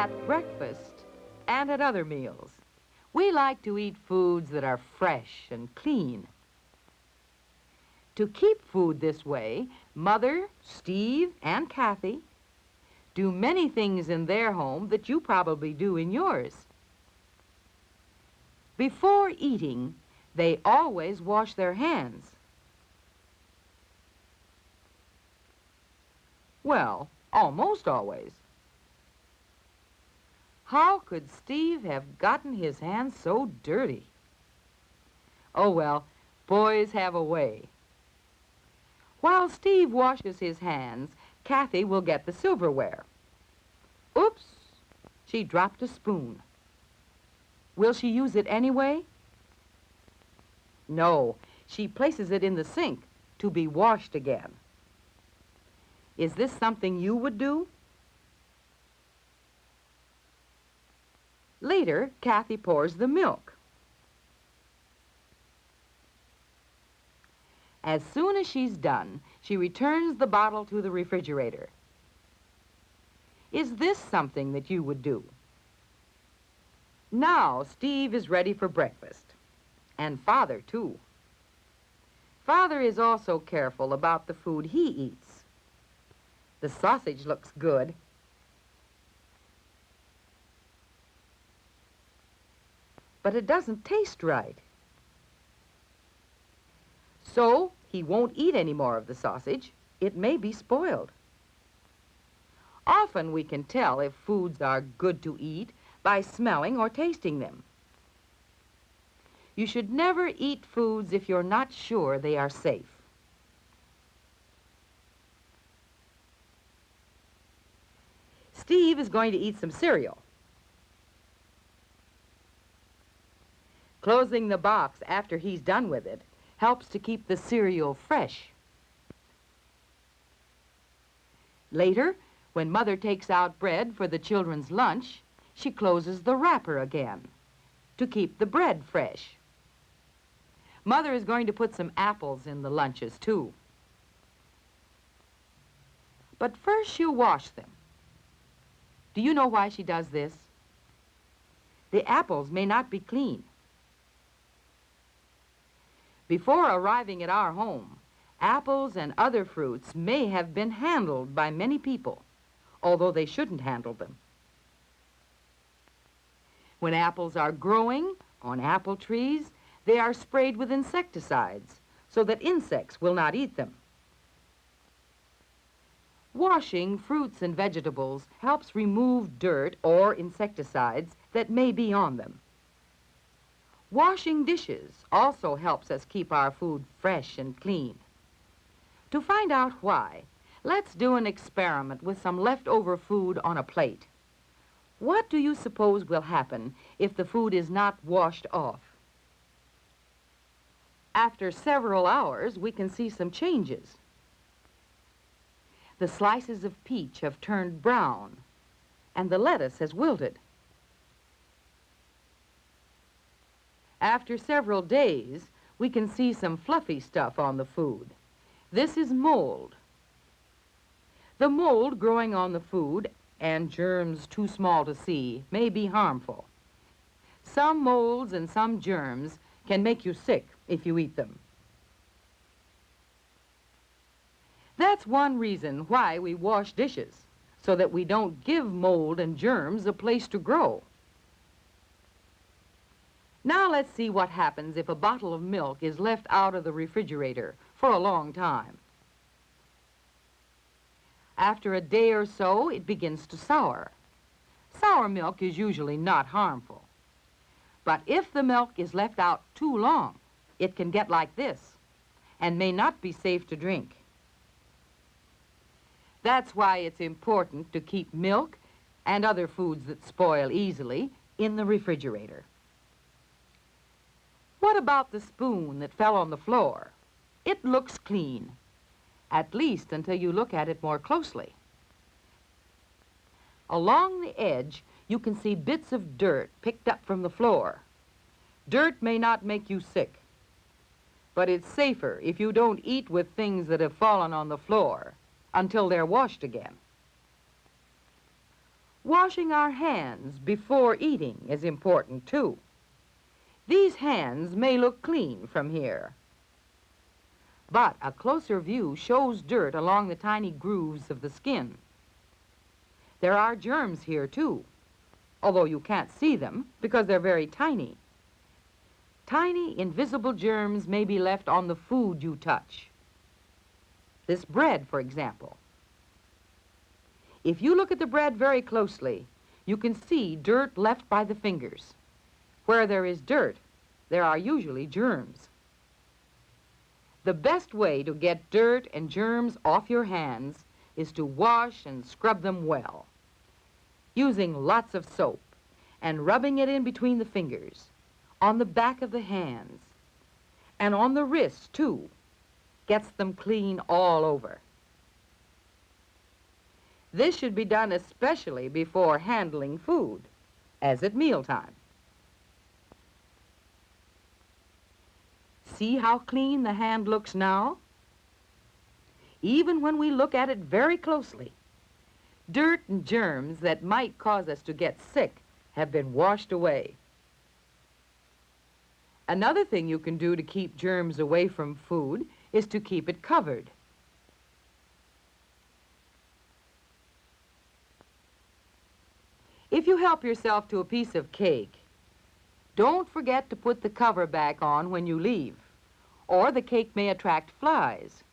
At breakfast and at other meals, we like to eat foods that are fresh and clean. To keep food this way, Mother, Steve, and Kathy do many things in their home that you probably do in yours. Before eating, they always wash their hands. Well, almost always. How could Steve have gotten his hands so dirty? Oh, well, boys have a way. While Steve washes his hands, Kathy will get the silverware. Oops, she dropped a spoon. Will she use it anyway? No, she places it in the sink to be washed again. Is this something you would do? Later, Kathy pours the milk. As soon as she's done, she returns the bottle to the refrigerator. Is this something that you would do? Now, Steve is ready for breakfast. And Father, too. Father is also careful about the food he eats. The sausage looks good. But it doesn't taste right. So, he won't eat any more of the sausage. It may be spoiled. Often we can tell if foods are good to eat by smelling or tasting them. You should never eat foods if you're not sure they are safe. Steve is going to eat some cereal. Closing the box after he's done with it helps to keep the cereal fresh. Later, when Mother takes out bread for the children's lunch, she closes the wrapper again to keep the bread fresh. Mother is going to put some apples in the lunches, too. But first she'll wash them. Do you know why she does this? The apples may not be clean. Before arriving at our home, apples and other fruits may have been handled by many people, although they shouldn't handle them. When apples are growing on apple trees, they are sprayed with insecticides so that insects will not eat them. Washing fruits and vegetables helps remove dirt or insecticides that may be on them. Washing dishes also helps us keep our food fresh and clean. To find out why, let's do an experiment with some leftover food on a plate. What do you suppose will happen if the food is not washed off? After several hours, we can see some changes. The slices of peach have turned brown, and the lettuce has wilted. After several days, we can see some fluffy stuff on the food. This is mold. The mold growing on the food and germs too small to see may be harmful. Some molds and some germs can make you sick if you eat them. That's one reason why we wash dishes, so that we don't give mold and germs a place to grow. Now let's see what happens if a bottle of milk is left out of the refrigerator for a long time. After a day or so, it begins to sour. Sour milk is usually not harmful. But if the milk is left out too long, it can get like this and may not be safe to drink. That's why it's important to keep milk and other foods that spoil easily in the refrigerator. What about the spoon that fell on the floor? It looks clean, at least until you look at it more closely. Along the edge, you can see bits of dirt picked up from the floor. Dirt may not make you sick, but it's safer if you don't eat with things that have fallen on the floor until they're washed again. Washing our hands before eating is important too. These hands may look clean from here, but a closer view shows dirt along the tiny grooves of the skin. There are germs here too, although you can't see them because they're very tiny. Tiny, invisible germs may be left on the food you touch. This bread, for example. If you look at the bread very closely, you can see dirt left by the fingers. Where there is dirt, there are usually germs. The best way to get dirt and germs off your hands is to wash and scrub them well, using lots of soap and rubbing it in between the fingers, on the back of the hands, and on the wrists too. Gets them clean all over. This should be done especially before handling food, as at mealtime. See how clean the hand looks now? Even when we look at it very closely, dirt and germs that might cause us to get sick have been washed away. Another thing you can do to keep germs away from food is to keep it covered. If you help yourself to a piece of cake, don't forget to put the cover back on when you leave, or the cake may attract flies.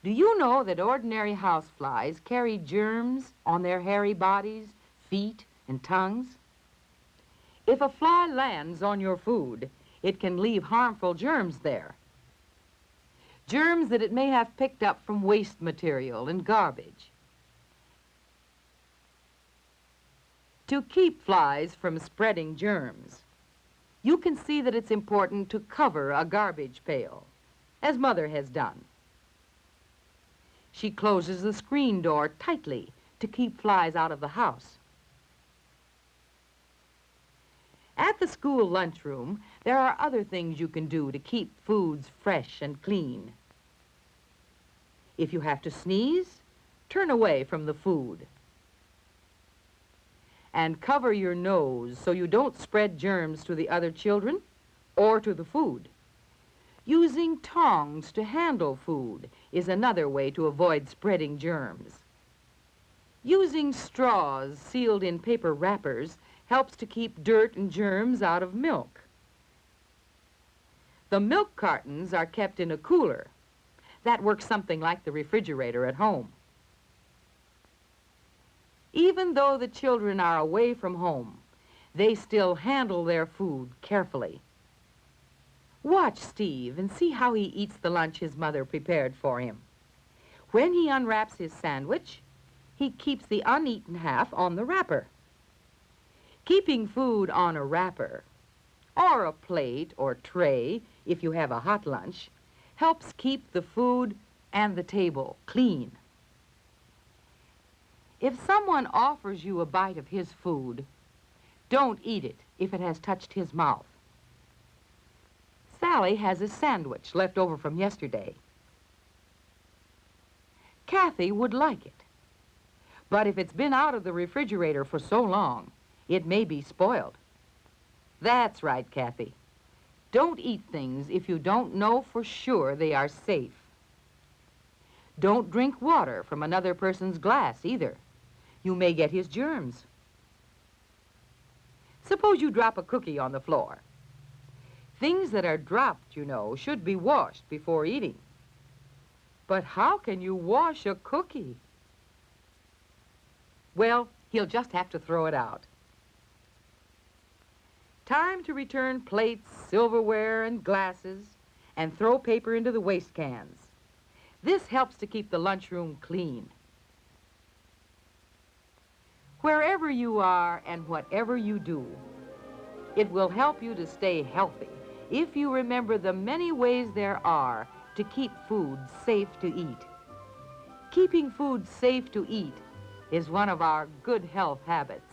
Do you know that ordinary houseflies carry germs on their hairy bodies, feet, and tongues? If a fly lands on your food, it can leave harmful germs there. Germs that it may have picked up from waste material and garbage. To keep flies from spreading germs, you can see that it's important to cover a garbage pail, as Mother has done. She closes the screen door tightly to keep flies out of the house. At the school lunchroom, there are other things you can do to keep foods fresh and clean. If you have to sneeze, turn away from the food. And cover your nose so you don't spread germs to the other children or to the food. Using tongs to handle food is another way to avoid spreading germs. Using straws sealed in paper wrappers helps to keep dirt and germs out of milk. The milk cartons are kept in a cooler. That works something like the refrigerator at home. Even though the children are away from home, they still handle their food carefully. Watch Steve and see how he eats the lunch his mother prepared for him. When he unwraps his sandwich, he keeps the uneaten half on the wrapper. Keeping food on a wrapper, or a plate or tray if you have a hot lunch, helps keep the food and the table clean. If someone offers you a bite of his food, don't eat it if it has touched his mouth. Sally has a sandwich left over from yesterday. Kathy would like it, but if it's been out of the refrigerator for so long, it may be spoiled. That's right, Kathy. Don't eat things if you don't know for sure they are safe. Don't drink water from another person's glass either. You may get his germs. Suppose you drop a cookie on the floor. Things that are dropped, you know, should be washed before eating. But how can you wash a cookie? Well, he'll just have to throw it out. Time to return plates, silverware, and glasses, and throw paper into the waste cans. This helps to keep the lunchroom clean. Wherever you are and whatever you do, it will help you to stay healthy if you remember the many ways there are to keep food safe to eat. Keeping food safe to eat is one of our good health habits.